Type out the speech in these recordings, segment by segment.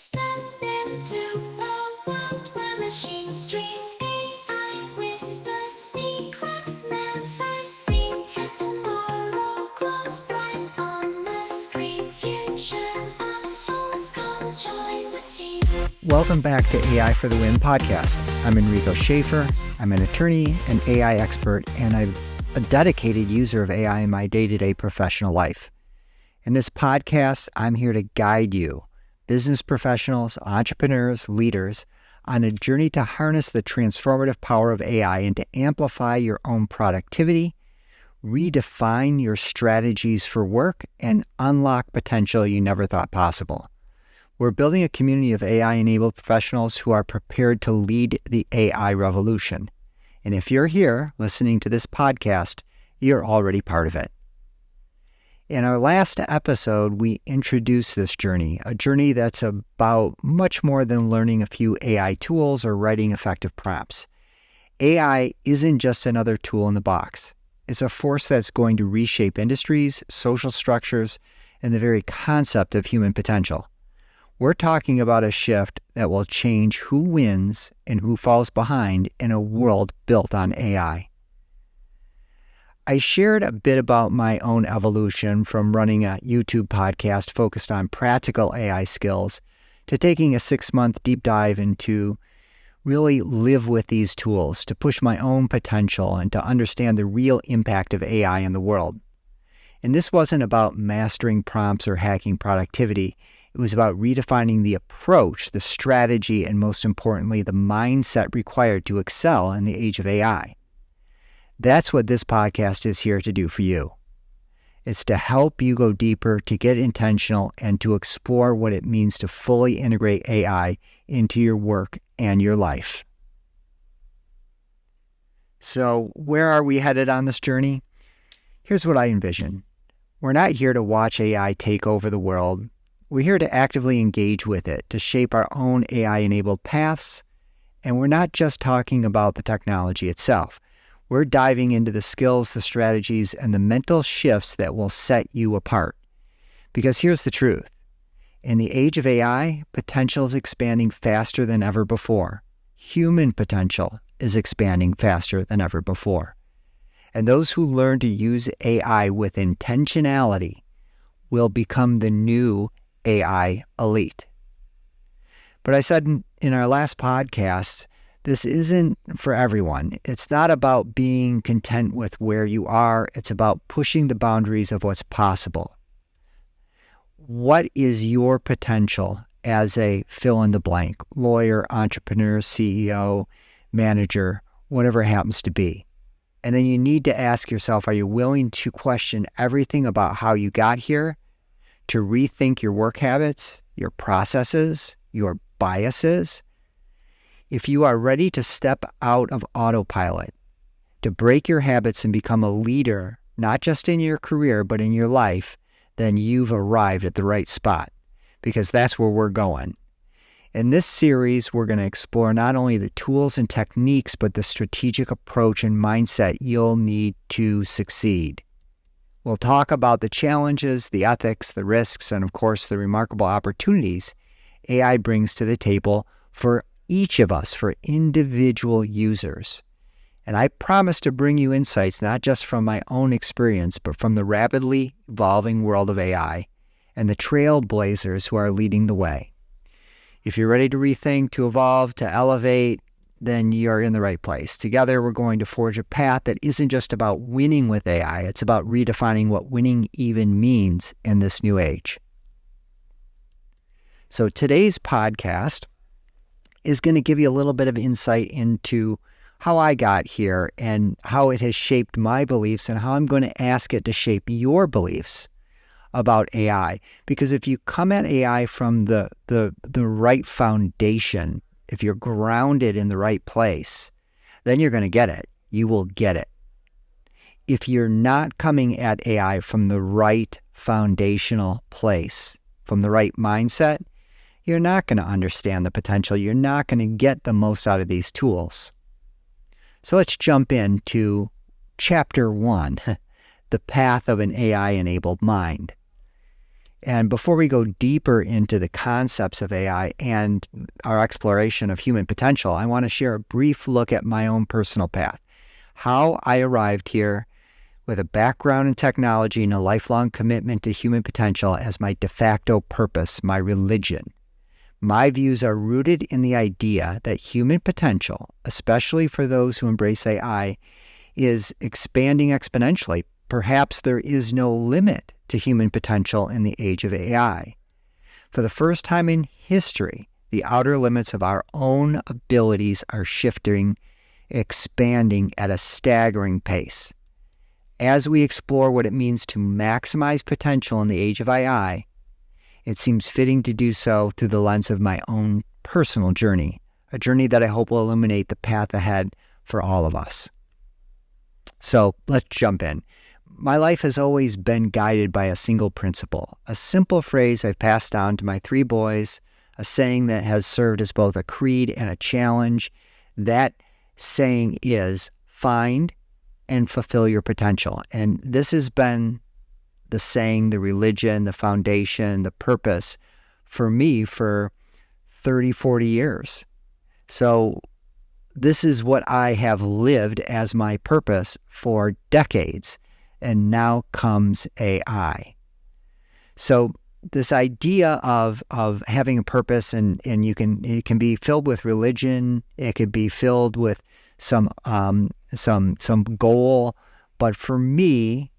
Step into a world where machines dream. AI whispers secrets never seen. Till tomorrow glows bright on the screen. Future unfolds, come join the team. Welcome back to AI for the Win podcast. I'm Enrico Schaefer. I'm an attorney, an AI expert, and I'm a dedicated user of AI in my day-to-day professional life. In this podcast, I'm here to guide you, business professionals, entrepreneurs, leaders, on a journey to harness the transformative power of AI and to amplify your own productivity, redefine your strategies for work, and unlock potential you never thought possible. We're building a community of AI-enabled professionals who are prepared to lead the AI revolution. And if you're here listening to this podcast, you're already part of it. In our last episode, we introduced this journey, a journey that's about much more than learning a few AI tools or writing effective prompts. AI isn't just another tool in the box. It's a force that's going to reshape industries, social structures, and the very concept of human potential. We're talking about a shift that will change who wins and who falls behind in a world built on AI. I shared a bit about my own evolution from running a YouTube podcast focused on practical AI skills to taking a 6-month deep dive into really live with these tools, to push my own potential and to understand the real impact of AI in the world. And this wasn't about mastering prompts or hacking productivity. It was about redefining the approach, the strategy, and most importantly, the mindset required to excel in the age of AI. That's what this podcast is here to do for you. It's to help you go deeper, to get intentional, and to explore what it means to fully integrate AI into your work and your life. So, where are we headed on this journey? Here's what I envision. We're not here to watch AI take over the world. We're here to actively engage with it, to shape our own AI-enabled paths. And we're not just talking about the technology itself. We're diving into the skills, the strategies, and the mental shifts that will set you apart. Because here's the truth. In the age of AI, potential is expanding faster than ever before. Human potential is expanding faster than ever before. And those who learn to use AI with intentionality will become the new AI elite. But I said in our last podcast, this isn't for everyone. It's not about being content with where you are. It's about pushing the boundaries of what's possible. What is your potential as a fill-in-the-blank, lawyer, entrepreneur, CEO, manager, whatever it happens to be? And then you need to ask yourself, are you willing to question everything about how you got here, to rethink your work habits, your processes, your biases? If you are ready to step out of autopilot, to break your habits and become a leader, not just in your career, but in your life, then you've arrived at the right spot, because that's where we're going. In this series, we're going to explore not only the tools and techniques, but the strategic approach and mindset you'll need to succeed. We'll talk about the challenges, the ethics, the risks, and of course, the remarkable opportunities AI brings to the table for each of us, for individual users. And I promise to bring you insights not just from my own experience, but from the rapidly evolving world of AI and the trailblazers who are leading the way. If you're ready to rethink, to evolve, to elevate, then you're in the right place. Together, we're going to forge a path that isn't just about winning with AI. It's about redefining what winning even means in this new age. So today's podcast is going to give you a little bit of insight into how I got here and how it has shaped my beliefs and how I'm going to ask it to shape your beliefs about AI. Because if you come at AI from the right foundation, if you're grounded in the right place, then you're going to get it. You will get it. If you're not coming at AI from the right foundational place, from the right mindset, you're not going to understand the potential. You're not going to get the most out of these tools. So let's jump into Chapter 1, The Path of an AI-Enabled Mind. And before we go deeper into the concepts of AI and our exploration of human potential, I want to share a brief look at my own personal path, how I arrived here with a background in technology and a lifelong commitment to human potential as my de facto purpose, my religion. My views are rooted in the idea that human potential, especially for those who embrace AI, is expanding exponentially. Perhaps there is no limit to human potential in the age of AI. For the first time in history, the outer limits of our own abilities are shifting, expanding at a staggering pace. As we explore what it means to maximize potential in the age of AI, it seems fitting to do so through the lens of my own personal journey, a journey that I hope will illuminate the path ahead for all of us. So let's jump in. My life has always been guided by a single principle, a simple phrase I've passed down to my 3 boys, a saying that has served as both a creed and a challenge. That saying is, find and fulfill your potential. And this has been the saying, the religion, the foundation, the purpose for me for 30, 40 years. So this is what I have lived as my purpose for decades. And now comes AI. So this idea of having a purpose and it can be filled with religion, it could be filled with some goal, but for me,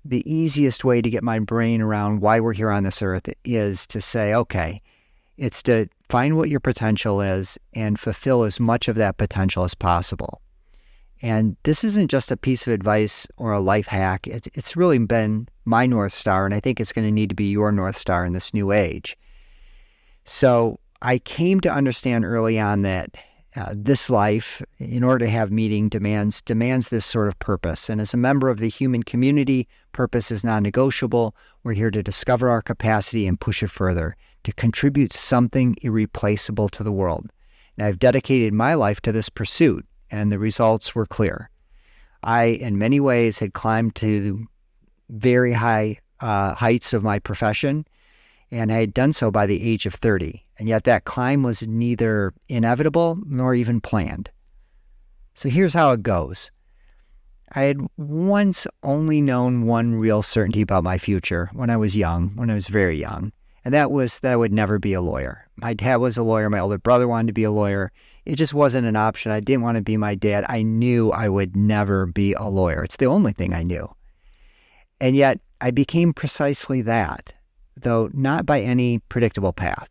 the easiest way to get my brain around why we're here on this earth is to say, okay, it's to find what your potential is and fulfill as much of that potential as possible. And this isn't just a piece of advice or a life hack. It's really been my North Star, and I think it's going to need to be your North Star in this new age. So I came to understand early on that this life, in order to have meaning, demands this sort of purpose. And as a member of the human community, purpose is non-negotiable. We're here to discover our capacity and push it further, to contribute something irreplaceable to the world. And I've dedicated my life to this pursuit, and the results were clear. I, in many ways, had climbed to very high heights of my profession, and I had done so by the age of 30. And yet that climb was neither inevitable nor even planned. So here's how it goes. I had once only known one real certainty about my future when I was very young, and that was that I would never be a lawyer. My dad was a lawyer. My older brother wanted to be a lawyer. It just wasn't an option. I didn't want to be my dad. I knew I would never be a lawyer. It's the only thing I knew. And yet I became precisely that, though not by any predictable path.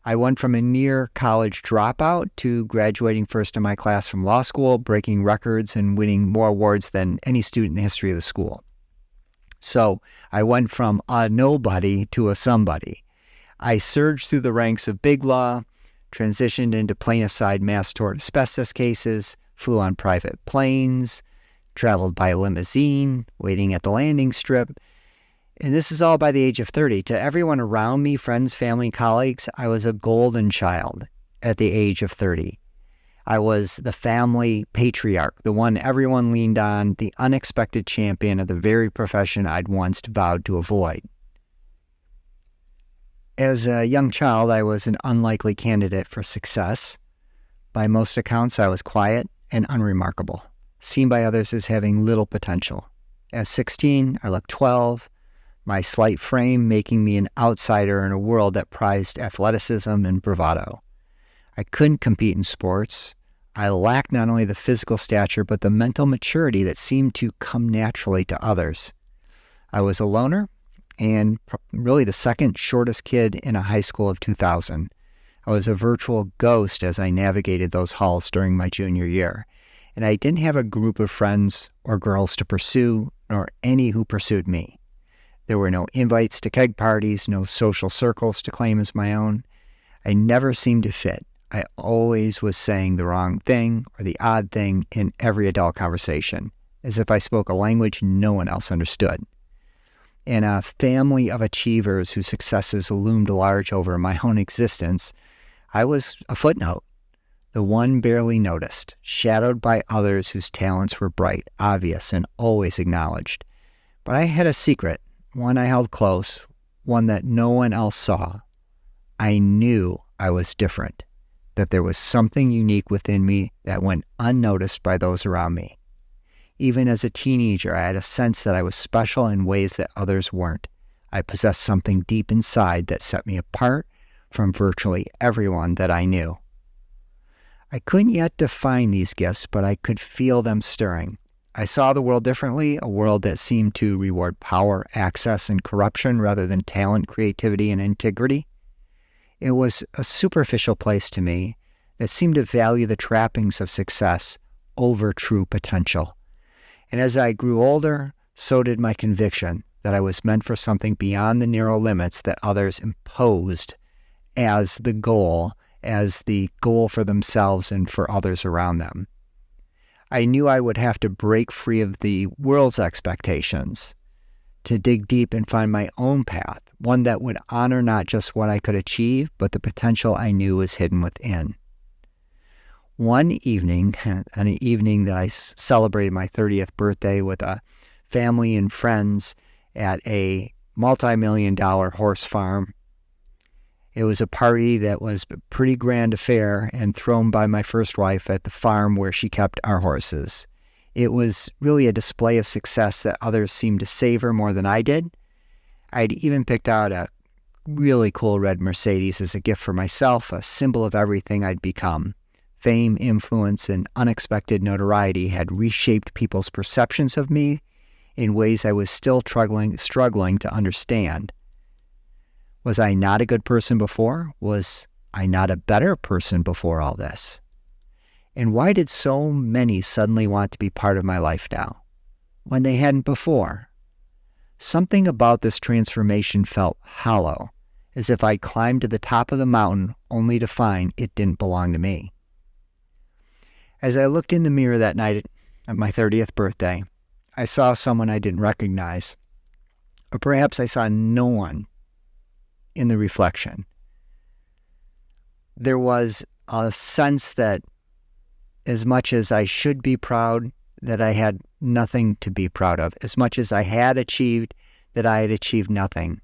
I went from a near college dropout to graduating first in my class from law school, breaking records and winning more awards than any student in the history of the school. So I went from a nobody to a somebody. I surged through the ranks of big law, transitioned into plaintiff side mass tort asbestos cases, flew on private planes, traveled by limousine, waiting at the landing strip. And this is all by the age of 30. To everyone around me, friends, family, colleagues, I was a golden child at the age of 30. I was the family patriarch, the one everyone leaned on, the unexpected champion of the very profession I'd once vowed to avoid. As a young child, I was an unlikely candidate for success. By most accounts, I was quiet and unremarkable, seen by others as having little potential. At 16, I looked 12, my slight frame making me an outsider in a world that prized athleticism and bravado. I couldn't compete in sports. I lacked not only the physical stature, but the mental maturity that seemed to come naturally to others. I was a loner, and really the second shortest kid in a high school of 2,000. I was a virtual ghost as I navigated those halls during my junior year, and I didn't have a group of friends or girls to pursue, nor any who pursued me. There were no invites to keg parties, no social circles to claim as my own. I never seemed to fit. I always was saying the wrong thing or the odd thing in every adult conversation, as if I spoke a language no one else understood. In a family of achievers whose successes loomed large over my own existence, I was a footnote, the one barely noticed, shadowed by others whose talents were bright, obvious, and always acknowledged. But I had a secret, one I held close, one that no one else saw. I knew I was different, that there was something unique within me that went unnoticed by those around me. Even as a teenager, I had a sense that I was special in ways that others weren't. I possessed something deep inside that set me apart from virtually everyone that I knew. I couldn't yet define these gifts, but I could feel them stirring. I saw the world differently, a world that seemed to reward power, access, and corruption rather than talent, creativity, and integrity. It was a superficial place to me that seemed to value the trappings of success over true potential. And as I grew older, so did my conviction that I was meant for something beyond the narrow limits that others imposed as the goal for themselves and for others around them. I knew I would have to break free of the world's expectations to dig deep and find my own path, one that would honor not just what I could achieve, but the potential I knew was hidden within. One evening, an evening that I celebrated my 30th birthday with a family and friends at a multi-million-dollar horse farm. It was a party that was a pretty grand affair and thrown by my first wife at the farm where she kept our horses. It was really a display of success that others seemed to savor more than I did. I'd even picked out a really cool red Mercedes as a gift for myself, a symbol of everything I'd become. Fame, influence, and unexpected notoriety had reshaped people's perceptions of me in ways I was still struggling to understand. Was I not a good person before? Was I not a better person before all this? And why did so many suddenly want to be part of my life now, when they hadn't before? Something about this transformation felt hollow, as if I'd climbed to the top of the mountain only to find it didn't belong to me. As I looked in the mirror that night at my 30th birthday, I saw someone I didn't recognize, or perhaps I saw no one in the reflection. There was a sense that as much as I should be proud, that I had nothing to be proud of. As much as I had achieved, that I had achieved nothing.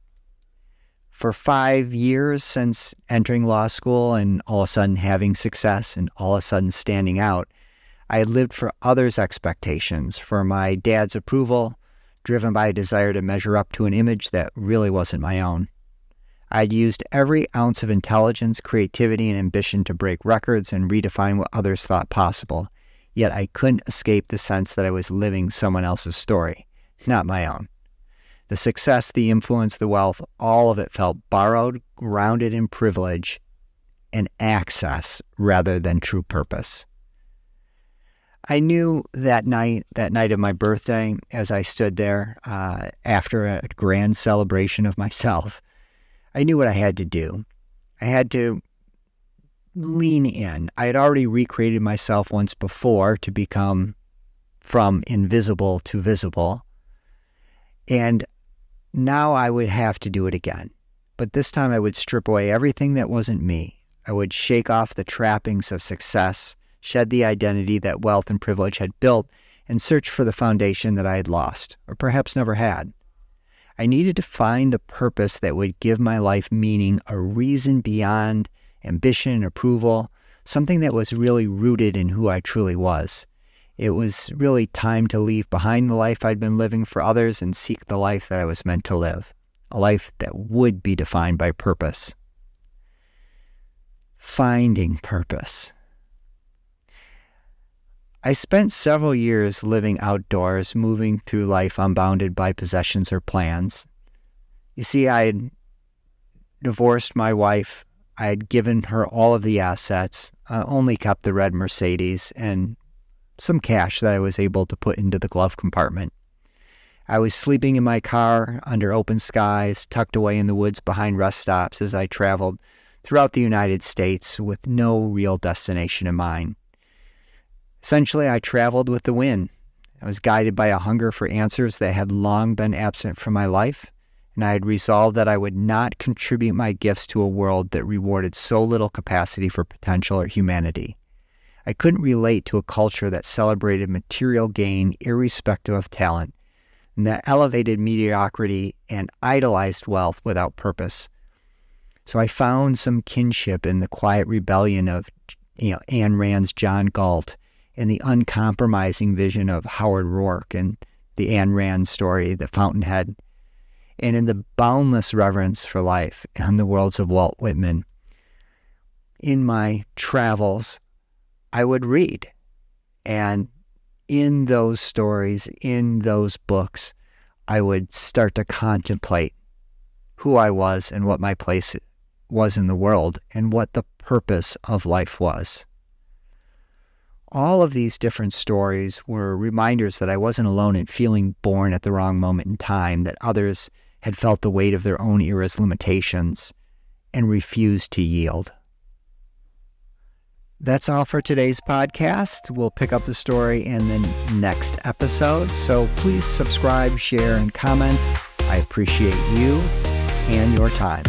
For 5 years since entering law school and all of a sudden having success and all of a sudden standing out, I had lived for others' expectations, for my dad's approval, driven by a desire to measure up to an image that really wasn't my own. I'd used every ounce of intelligence, creativity, and ambition to break records and redefine what others thought possible, yet I couldn't escape the sense that I was living someone else's story, not my own. The success, the influence, the wealth, all of it felt borrowed, grounded in privilege and access rather than true purpose. I knew that night of my birthday, as I stood there after a grand celebration of myself, I knew what I had to do. I had to lean in. I had already recreated myself once before to become from invisible to visible. And now I would have to do it again. But this time I would strip away everything that wasn't me. I would shake off the trappings of success, shed the identity that wealth and privilege had built, and search for the foundation that I had lost, or perhaps never had. I needed to find the purpose that would give my life meaning, a reason beyond ambition and approval, something that was really rooted in who I truly was. It was really time to leave behind the life I'd been living for others and seek the life that I was meant to live, a life that would be defined by purpose. Finding purpose. I spent several years living outdoors, moving through life unbounded by possessions or plans. You see, I had divorced my wife. I had given her all of the assets, only kept the red Mercedes and some cash that I was able to put into the glove compartment. I was sleeping in my car under open skies, tucked away in the woods behind rest stops as I traveled throughout the United States with no real destination in mind. Essentially, I traveled with the wind. I was guided by a hunger for answers that had long been absent from my life, and I had resolved that I would not contribute my gifts to a world that rewarded so little capacity for potential or humanity. I couldn't relate to a culture that celebrated material gain irrespective of talent, and that elevated mediocrity and idolized wealth without purpose. So I found some kinship in the quiet rebellion of Ayn Rand's John Galt and the uncompromising vision of Howard Rourke and the Ayn Rand story, The Fountainhead, and in the boundless reverence for life and the worlds of Walt Whitman. In my travels, I would read, and in those stories, in those books, I would start to contemplate who I was and what my place was in the world and what the purpose of life was. All of these different stories were reminders that I wasn't alone in feeling born at the wrong moment in time, that others had felt the weight of their own era's limitations and refused to yield. That's all for today's podcast. We'll pick up the story in the next episode. So please subscribe, share, and comment. I appreciate you and your time.